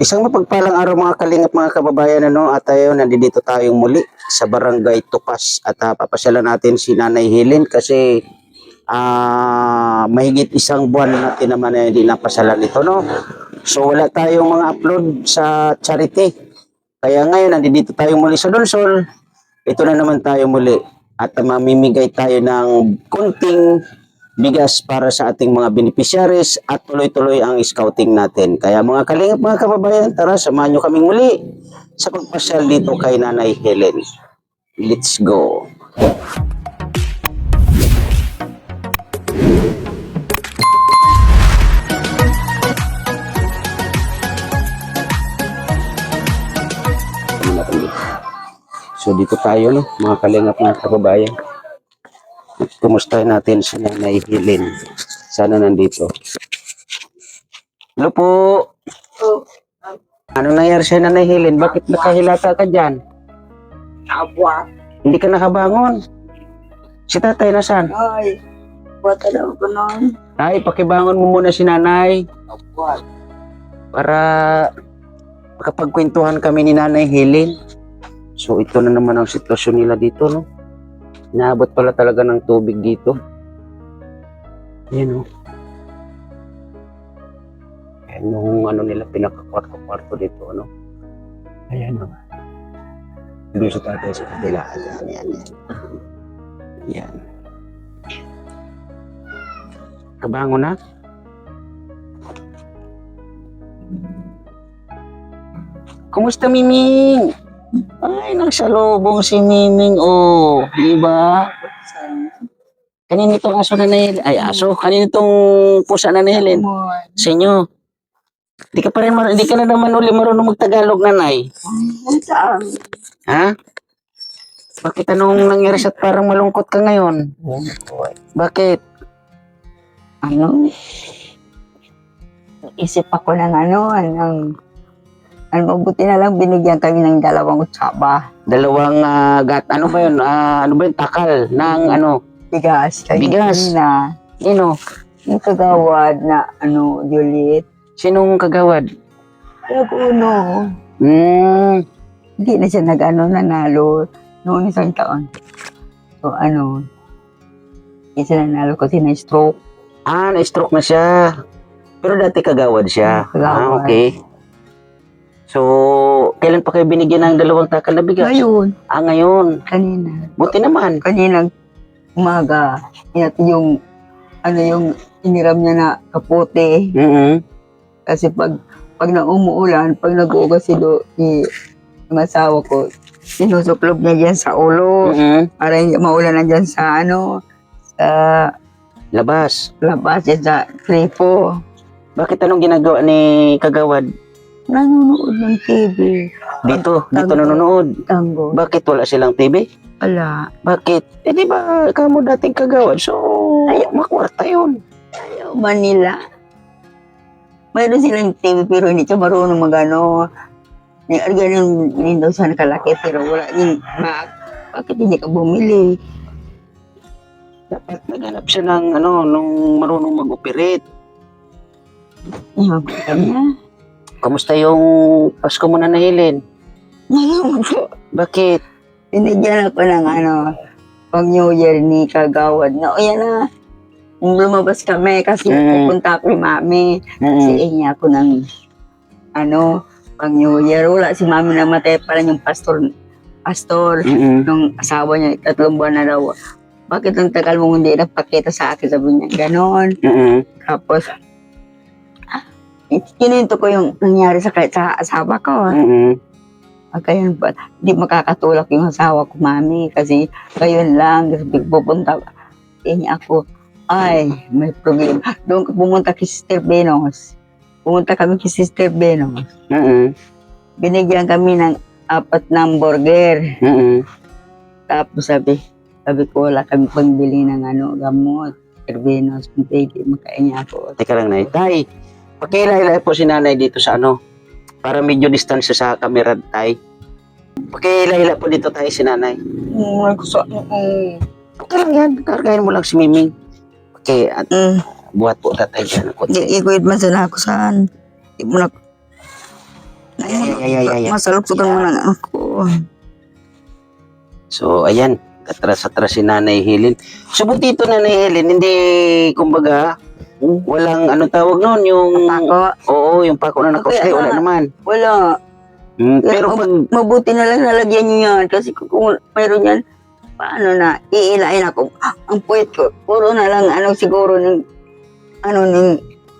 Isang mapagpalang araw mga kalingap mga kababayan, at tayo nandito tayong muli sa Barangay Tupas at papasyalan natin si Nanay Helen kasi mahigit isang buwan natin naman na hindi napasyalan ito, no? So wala tayong mga upload sa charity. Kaya ngayon nandito tayo muli sa Donsol. Ito na naman tayo muli at mamimigay tayo ng konting bigas para sa ating mga beneficiaries at tuloy-tuloy ang scouting natin. Kaya mga kalingap mga kababayan, tara samahan nyo kaming muli sa pagpasyal dito kay Nanay Helen. Let's go! So dito tayo, no, mga kalingap mga kababayan. Kumustahin natin si Nanay Helen. Sana nandito. Hello po. Ano nangyari sa Nanay Helen? Bakit nakahilata ka dyan? Abwa. Hindi ka nakabangon. Si tatay nasaan? Ay, buat daw ko nun. Ay, pakibangon mo muna si Nanay. Abwa. Para makapagkwentuhan kami ni Nanay Helen. So ito na naman ang sitwasyon nila dito, no? Naabot pala talaga ng tubig dito. Ayan, oh. Ayan yung ano nila, pinaka-kwarto dito, ano? Ayan, oh. Doon sa tatay sa kabila. Ayan. Ayan. Kabango na? Kumusta, Miming? Ay, nagsalubong si Miming, oh. Diba? Kanina itong aso na Helen. Ay, aso. Kanina itong pusa na Helen. Sa inyo. Hindi ka na naman uli marunong magtagalog, Nanay. Saan? Ha? Bakit anong nangyari sa parang malungkot ka ngayon? Bakit? Ano? Isip ako ng mabuti na lang binigyan kami ng 2 kutsaba. Dalawang ano ba yun? Ano ba yun? Takal ng ano? Bigas. Bigas? Na. Sino? Yung kagawad na Juliet. Sinong kagawad? Nag-uno. Hindi na siya nanalo noong isang taon. So isa nanalo kasi na-stroke. Na-stroke na siya. Pero dati kagawad siya. Kagawad. Okay. So, kailan pa kayo binigyan ng 2 takal na bigas? Ngayon. Ngayon. Kanina. Buti naman. Kaninang umaga. Yung iniram niya na kapote. Kasi pag umuulan, pag nag-uugas yung asawa ko, sinusuklob niya dyan sa ulo. Para hindi maulan dyan sa sa labas dyan sa kripo. Bakit anong ginagawa ni kagawad? Nanonood ng TV. Dito nanonood. Tango. Bakit wala silang TV? Wala. Bakit? Di ba kamo dating kagawad? So, makwarta yun. Manila. Mayroon silang TV pero hindi siya marunong magano. Ganun daw sa nakalaki pero wala din. Bakit hindi ka bumili? Dapat naghanap siya ng nung marunong mag-operate. Kanya. Kamusta yung Pasko mo na Helen? Ngayon po. Bakit? Binigyan ako ng pag New Year ni kagawad na, o yan na, lumabas kami kasi pupunta ako ni Mami. Kasi niya ako ng pag New Year. Wala si Mami namatay pala yung pastor nung asawa niya, 3 buwan na daw. Bakit ang tagal mo hindi napakita sa akin? Sabi niya, ganon. Tapos, kininto ko yung nangyari sa asawa ko. Kaya ba, di makakatulak yung asawa ko, Mami. Kasi ngayon lang, pupunta. Niya ako, ay, may problema. Doon pumunta kay Sister Benos. Pumunta kami kay Sister Benos. Binigyan kami ng 4 ng burger. Tapos sabi ko, wala kami pagbili ng gamot. Sister Benos, pwede makain niya ako. Teka lang, Nay. Tay, pakilala po si Nanay dito sa para medyo distance sa camera, Tay. Pakilala po dito tayo si Nanay. Okay lang yan. Kargahin mo lang si Miming. Okay, at buhat po tatay dyan. Ikuid man sana ako saan. Di mo na Ay. Masaluksukan mo lang ako. So, ayan. Atras-atras si Nanay Helen. So, buti ito, Nanay Helen, hindi, kumbaga, walang, ano tawag nun, yung... Ako, Oo, yung pako na nakosay, Okay, wala naman. wala. Pero pag... Mabuti na lang nalagyan niyo yan. Kasi kung mayroon yan, paano na, iilain ako. Ang puwet ko, puro na lang, siguro, ng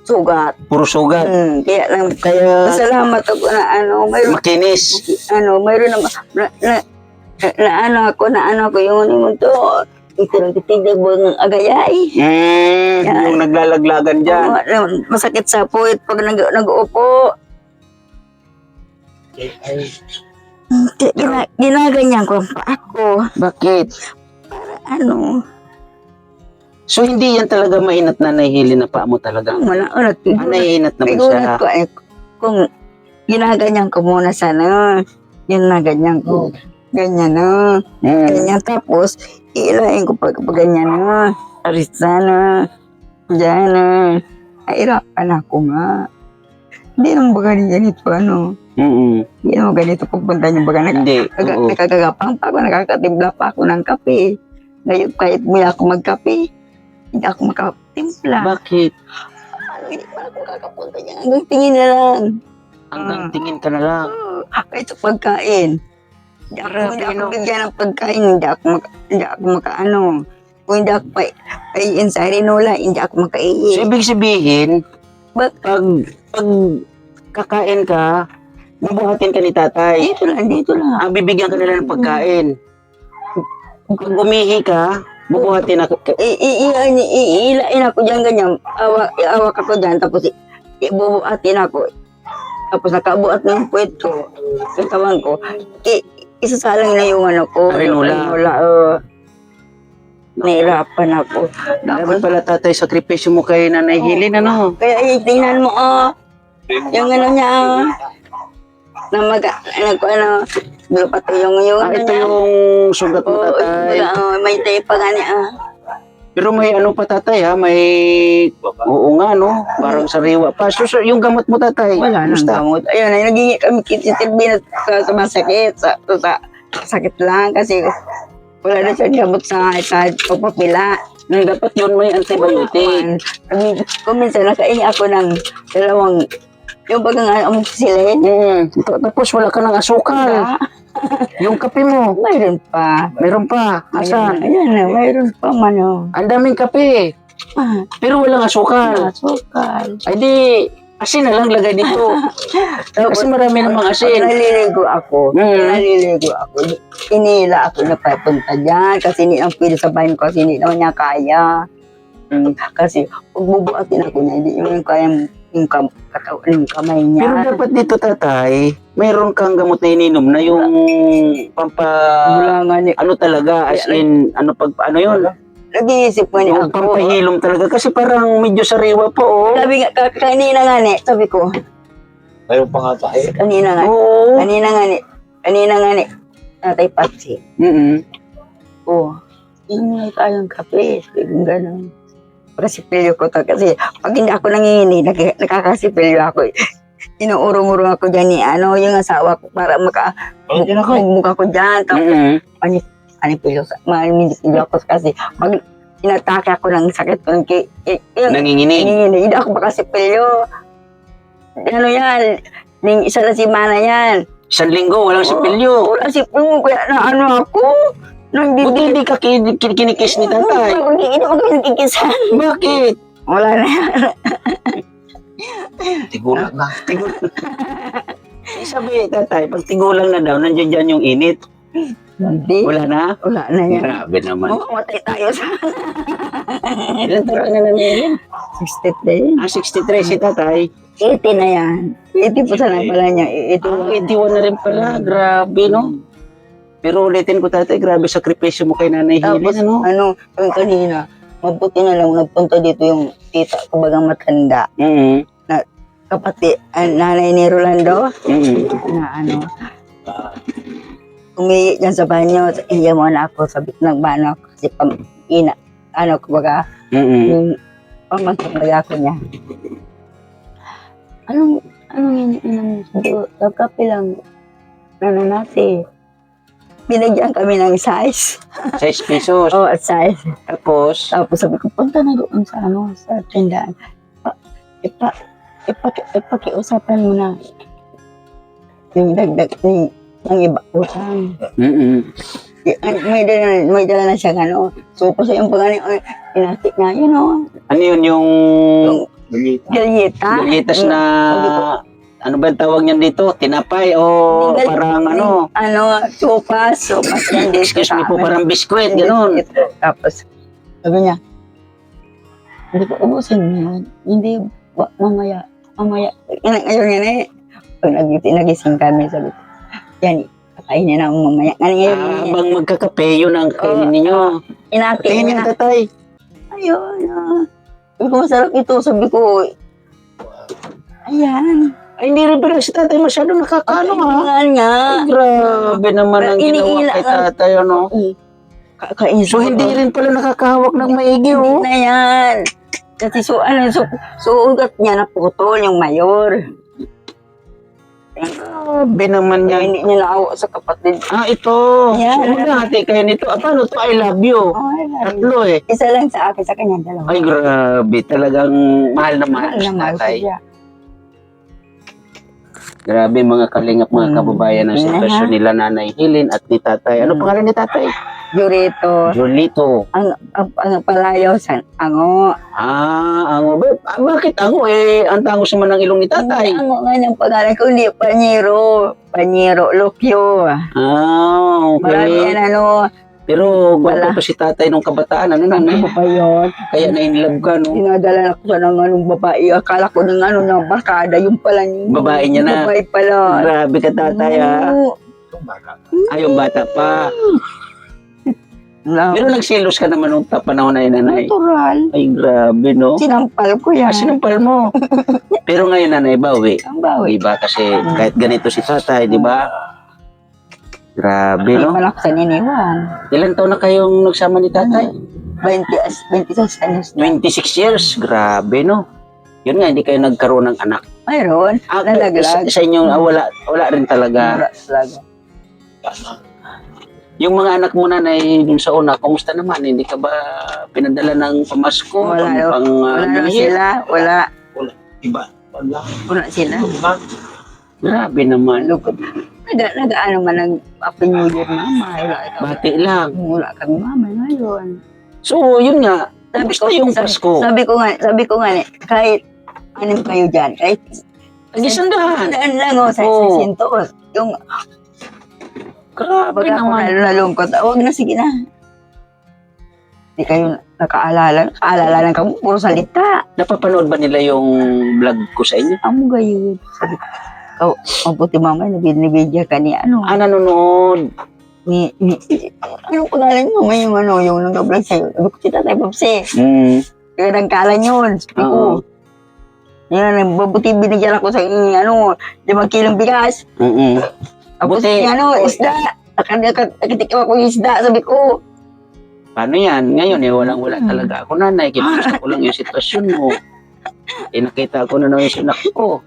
sugat. Puro sugat. Kaya lang, Kaya, salamat ako na, mayroon, makinis. mayroon na ako yung to. Ito lang titignan mo ng agayay. Yung naglalaglagan dyan. Masakit sa puwet pag nag-uupo. Ginaganyan ko ang paa ko. Bakit? Ano? So, hindi yan talaga mainat, Nanay Helen, na paa mo talaga. Wala. Naiinat naman Pigulat siya. ko kung ginaganyan ko muna sana. Ginaganyan ko. Ganyan na. Ganyan tapos, iilain ko pag ganyan na. Arisa na. Diyan na. Nahirapan ako nga. Hindi naman baga ganito, Hindi naman ganito pagpunta niyo baga Hindi. Oo. nakagagapang pa ako, nakakatimpla pa ako ng kape. Ngayon, kahit mula ako magkape, hindi ako makatimpla. Bakit? Hindi pa ako kakapunta niya. Hanggang tingin na lang. Hanggang tingin ka na lang. Kahit sa pagkain. Hindi ako bigyan ng pagkain. Hindi ako makaano. Kung hindi ako paiin sa rinola, hindi ako So, makaiin. ibig sabihin, But, pag kakain ka, bubuhatin ka ni tatay. dito lang. Bibigyan ka nila ng pagkain. Pag umihi ka, bubuhatin ako. Iilain ako dyan ganyan. Awak ako dyan. Tapos ibubuhatin ako. Tapos nakabuhat na yung puwet ko. Yung katawan ko. Isasalang na yung ko. Rinola. Nahirapan ako. Dapat pala tatay, sakripisyo mo kay Nanay Helen, Kaya tingnan mo, yung niya, lupat yung ito yung sugat mo, tatay. may tayo pa gani, Pero may ano pa, tatay, may... Oo nga, parang sariwa pa. So, yung gamot mo, tatay. Wala nang Basta. gamot. Ayun, naging kami kititilbin sa masakit, sa sakit lang, kasi wala na siya gamot sa pagpapila. Dapat yun may antibiotic. Kung minsan nakain ako ng dalawang, yung bagang amoxicillin. Tapos wala ka ng asukal. Yung kape mo. Mayroon pa. Meron pa. Asan? Ayan, mayroon pa man. Ang daming kape. Pero walang asukal. Sukal. Ay di, asin na lang lagay dito. Kasi marami namang asin. Naliligo ako. Inila ako na papunta dyan kasi hindi ang pwede sa bayan ko kasi hindi naman niya kaya. Kasi pag bubuhatin ako niya, hindi yung kaya yung kamay niya. Pero dapat dito, tatay, mayroon kang gamot na ininom na yung Wala nga ni. ano talaga, as in, ano yun? Nag-iisip ko ni Yung ako. pampahilom talaga kasi parang medyo sariwa pa, Sabi nga, kanina nga ni, sabi ko, Mayroon pa nga tayo. kanina nga ni, Tatay Patsy. Ingay tayong kape. Sabi ko gano'n. Pagkasipilyo ko to. Kasi pag hindi ako nangingini, nakakasipilyo ako. Inuurong-urong ako dyan ni yung asawa ko para magmukha ko dyan. Tapos manipilyo ako kasi pag inatake ako ng sakit ko, Nanginginig. hindi ako makasipilyo. Ano yan? Isa na si Mana yan. 1 linggo, walang sipilyo. Wala sipilyo, kaya na ako. Buti hindi ka kinikis ni tatay. Hindi mo kami nagkikisan. Bakit? Wala na yan. Tigulat na. Sabi ni tatay, pag tigulang na daw, nandiyan dyan yung init. Hindi. Wala na? Wala na yan. Grabe naman. Mamamatay tayo sa Ilan taon ka na nangyayari? 63. 63 si tatay. 80 na yan. 80 po sana pala niya. 81 na rin pala. Grabe, Pero ulitin ko, tatay, grabe sakripisyo mo kay Nanay Tapos, Helen, yung kanina, mabuti na lang nagpunta dito yung tita ko bagang matanda. Kapatid, nanay ni Rolando, na umiiyak dyan sa banyo, iya mo na ako, sabi ko ng banyo, kasi yung pamangkin ako niya. Ano yun, kape lang. Ano natin? Binigyan kami ng size. 6 pesos. Oo, size. Tapos, Tapos sabi ko, punta na doon sa sa tindahan. Ipakiusapan mo na. Yung dagdag, yung iba utang. May dala na siya So, pa sa yung pagani, inatik na, ano yun yung galyeta. galitas na, ano ba yung tawag niyan dito? Tinapay o parang ano? Sopas yan dito Excuse sa me po, amin. parang biskwit, gano'n. Tapos, sabi niya, hindi ko ubusin mo yan. Hindi, mamaya. Ngayon yan eh. Pag nagising kami, sabi ko, yan, kakainin na mamaya. Ngayon, Habang magkakape, yun ang kainin ninyo. inati Tingin niya yung na. tatay. Ayun, sabi ko, masarap ito. Sabi ko, ayan. Ay, hindi rin pala si tatay masyado nakakano ha. Nga. Ay, grabe naman ang ginawa kay tatay, ano? Kakain So, hindi rin pala nakakahawak ng maigi, oh. Hindi na yan. Kasi suugat niya na putol yung mayor. Grabe naman Kaya yan. hindi niya naawa sa kapatid. Ito. Yan. So, maghahati kayo nito. Paano to? I love you. Tatlo eh. Isa lang sa akin, sa kanya dalawa. Ay, grabe. Talagang mahal na mahal si mahal tatay. siya. Grabe mga kalingap, mga kababayan ang sitwasyon nila Nanay Helen at ni tatay. Ano pangalan ni tatay? Jurito. Jolito. Ang palayaw sa ango. Ango. Bakit ango eh? Ang tangos naman ng ilong ni tatay. Ango nga niyang pangalan ko, hindi Panyero. Panyero Lukyo. Okay. Marami yan Pero gwapo pa si tatay nung kabataan. Ano nanay? Ano pa yun? Kaya na-inlove ka, no? Dinadala ko sa ng babae. Akala ko ng na barkada. Yung pala yung Babae niya na. babae pala. Grabe ka tatay, ha? Oo. Yung bata pa. Wala. Pero nagsilos ka naman nung panahon na yun, nanay. Natural. Ay, grabe, no? Sinampal ko yan. Sinampal mo. Pero ngayon, nanay, bawi. Ang bawi. Diba? Kasi kahit ganito si tatay, di ba? Grabe, Hindi no? man ako sa niniwan. Ilan taon na kayong nagsama ni tatay? 26 anos na. 26 years. Grabe, no? Yun nga, hindi kayo nagkaroon ng anak. Mayroon. Nalaglag. Sa inyo, wala rin talaga. Wala talaga. Yung mga anak mo nanay dun sa una, kumusta naman? Hindi ka ba pinadala ng pamasko? Wala Wala na sila. Wala. Iba. Wala. Wala sila. Grabe naman. Lugod. Nag-ano man ng Happy New Year, mama. Bati lang. Wala kami, mama, ngayon. So, yun nga. Kumusta yung Pasko? Sabi ko nga, kahit anong kayo dyan, kahit Nag-isandahan. daan lang sa Oo. sintos. Yung Grabe pag ako naman. nalungkot, huwag na, sige na. Hindi kayo nakaalala lang kamo, puro salita. Napapanood ba nila yung vlog ko sa inyo? Amo gayon. Sabi ko, mabuti mama, nabinibidya ka ni Nanonood. anong pangalan niyo mama yung nag-vlog sa'yo? Sabi ko, si Tatay Popsi. Kaya nagkalan yun. Sabi ko, yan, mabuti binigyan ako sa 5 kilong bigas. Tapos Buti. isda. Nakatikim ako yung isda. Sabi ko, Paano yan? Ngayon walang-wala talaga ako, nanay. Kinusta ko lang yung sitwasyon mo. Nakita ko na naman yung sinak ko.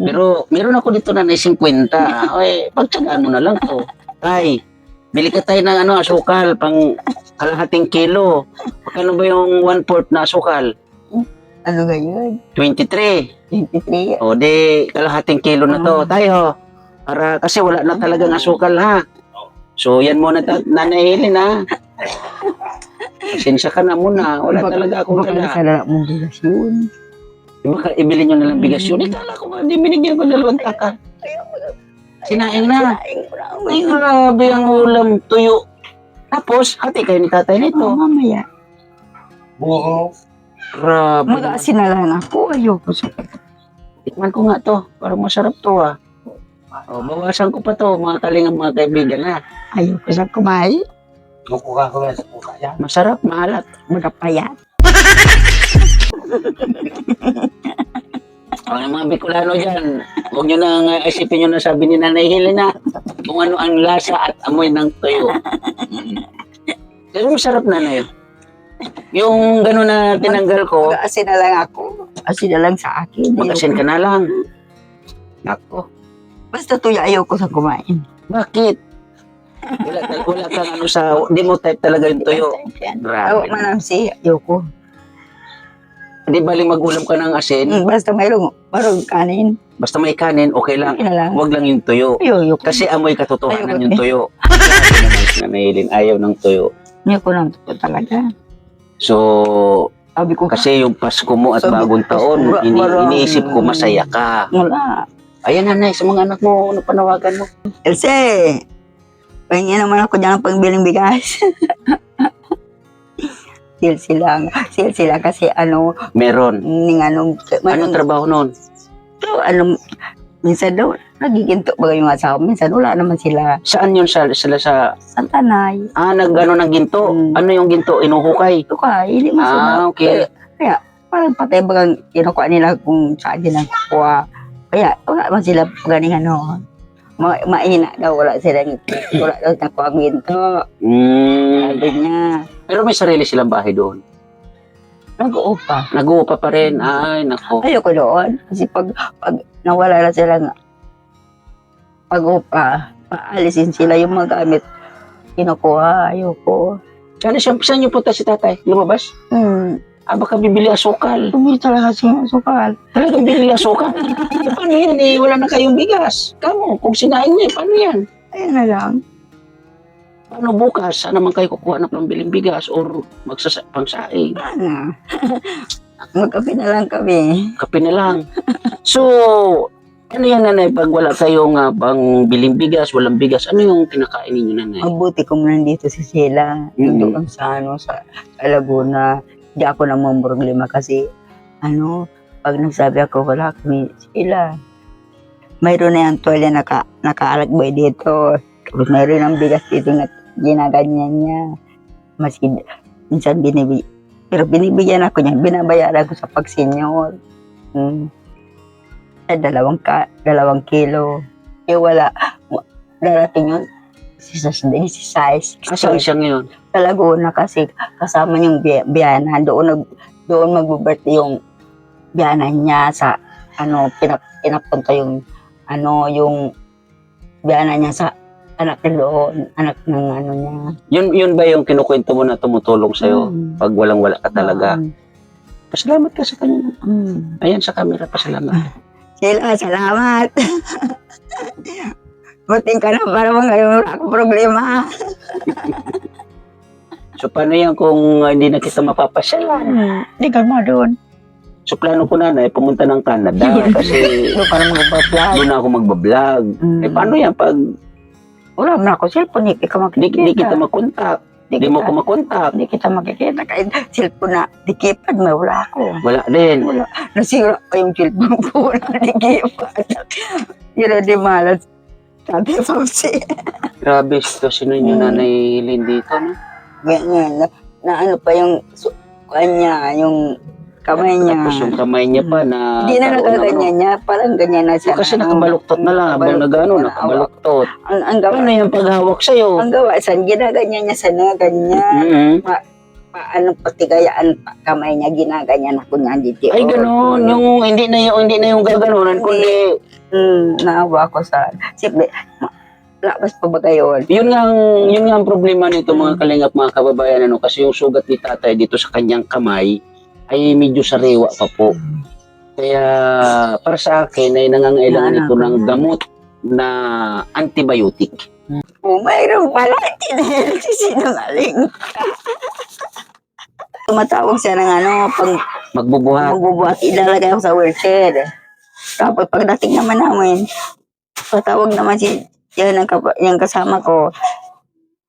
Pero meron ako dito nanay 50. Ay, pagtsagaan mo na lang to. Tay, bili ka tayo ng asukal, pang kalahating kilo. Magkano ba yung 1/4 na asukal? ano gayon? 23. 23. O di, kalahating kilo na to. Tayo. Para, kasi wala na talagang asukal ha. So, yan muna Nanay Helen ha. Pasensya ka na muna. Wala talaga akong Baka dala. nasala mong bigas yun. Baka ibili nyo na lang bigas yun. Kala ko ba, hindi binigyan ko 2 takal. Sinaing na. Ay, grabe ang ulam tuyo. Tapos, hati kayo ni tatay nito. Mamaya. Buho. Grabe. Mag-aasin na lang ako. Ayoko. Tikman ko nga to. Parang masarap to ha. O, bawasan ko pa to, mga kalingang mga kaibigan ha. Ayoko sa kumain. Kukuha ko yan sa kuka yan. Masarap, maalat. Magapayat. Ang mga Bicolano dyan, huwag nyo nang isipin nyo na sabi ni Nanay Helen na kung ano ang lasa at amoy ng tuyo. Pero masarap nanay. Yung gano'n na tinanggal ko, Mag-aasin na lang ako. Asin na lang sa akin. Mag-asin ka na lang. Nako. Basta tuya ayaw ko sa kumain. Bakit? Wala kang ano sa, di mo type talaga yung tuyo. Ayaw Grabe. manamsi, ayaw ko. Di baling magulam ka ng asin, Basta mayroong kanin. basta may kanin, okay lang. Okay na lang. Huwag lang yung tuyo. Ayaw ko. Kasi amoy katotohanan Ayoko yung eh. tuyo. Grabe naman si Nanay Helen, ayaw ng tuyo. Ayaw ko lang ito talaga. So, Sabi ko, kasi yung Pasko mo at Sabi- bagong taon, iniisip ko masaya ka. wala. Ayan nanay, sa mga anak mo, ano panawagan mo? Elsie, pahingin naman ako dyan ng pangbiling bigas. Sila kasi Meron. anong Trabaho noon? minsan daw, nagiginto ba yung asawa? Minsan wala naman sila. Saan yun sila sa... Santanay. nag-ano ng ginto? Ano yung ginto? Inuhukay? Ito ka, hindi mo Okay. Kaya, parang patay bagang kinukuha nila kung saan din nagkukuha. Kaya, wala man sila ganing mahina daw, wala daw nakuha ang ginto. Sabi niya, Pero may sarili silang bahay doon. nag-uupa. Nag-uupa pa rin. Ay, nako. Ayoko doon. Kasi pag nawala na silang pag-upa, paalisin sila yung mga gamit. Kinukuha, ayoko. Saan yung punta si tatay? Lumabas? Baka bibili asukal. Tumili talaga siya, sukal. Talagang bibili asukal? Paano yan eh? Wala na kayong bigas. Kamo, kung sinain niya, paano yan? Ayun na lang. Paano bukas? Saan naman kayo kukuha ng pambiling bigas or pangsaing? Ano? Magkape na lang kami. Kape na lang. So, ano yan nanay? Pag wala kayong bang biling bigas, walang bigas, ano yung kinakain ninyo nanay? Mabuti kung nandito si Sheila. Doon sa Laguna. Hindi ako namang problema kasi pag nagsabi ako, wala kami Sheila. Mayroon na yung tuwalya nakaalagboy dito. Tapos mayroon ng bigas dito na ginaganyan niya. Maski minsan pero binibigyan ako niya, binabayaran ko sa pagsenyor. Sa 2 kilo. Wala. Darating yun. Si size. Saan siya ngayon? Sa Laguna kasi kasama yung biyana. Doon mag-birthday yung biyana niya sa pinapunta yung yung biyana niya sa anak doon, anak ng niya. Yun ba yung kinukwento mo na tumutulong sa'yo pag walang-wala ka talaga? Pasalamat ka sa kanya. Ayan sa camera, pasalamat. Sheila, salamat. Buting ka na para ngayon wala akong problema. So paano yan kung hindi na kita mapapasyalan? Hindi ka mo doon. So plano ko nanay, pumunta ng Canada kasi Doon para mag-vlog. doon na ako magbablog. Paano yan pag Wala na ako cellphone, hindi ka makikita. di kita makontak? Di mo ko makontak? Hindi kita makikita. Kahit cellphone na dikipad, may wala ako. Wala din. Wala. Nasira pa yung cellphone ko. Wala dikipad. Yun na di malas. Sabi Fauci. Grabe sitwasyon ninyo nanay Helen dito, no? Ganyan. Na pa yung kanya, yung kamay niya. Tapos yung kamay niya pa na... Hindi na nagaganyan niya. Parang ganyan na siya. Kasi nakabaluktot na lang. Habang nakabaluktot. Ang gawa Ano yung paghawak sa'yo? Ang gawa, ginaganyan niya sana, ganyan. Patigayaan kamay niya, ginaganyan ako niya dito. Ay, gano'n. Yung hindi na yung gaganunan, kundi... Naawa ako sa... Siyempre, labas pa ba kayo? Yun nga ang problema nito mga kalingap, mga kababayan, kasi yung sugat ni tatay dito sa kanyang kamay ay medyo sariwa pa po. Kaya para sa akin ay nangangailangan ito ng gamot na antibiotic. Mayroon pala, sinungaling. Tumatawag siya ng pag Magbubuhat. ilalagay ako sa wheelchair. Tapos pagdating naman namin, patawag naman yung kasama ko,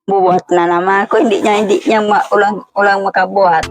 bubuhat na naman. Kung hindi niya ulang makabuhat.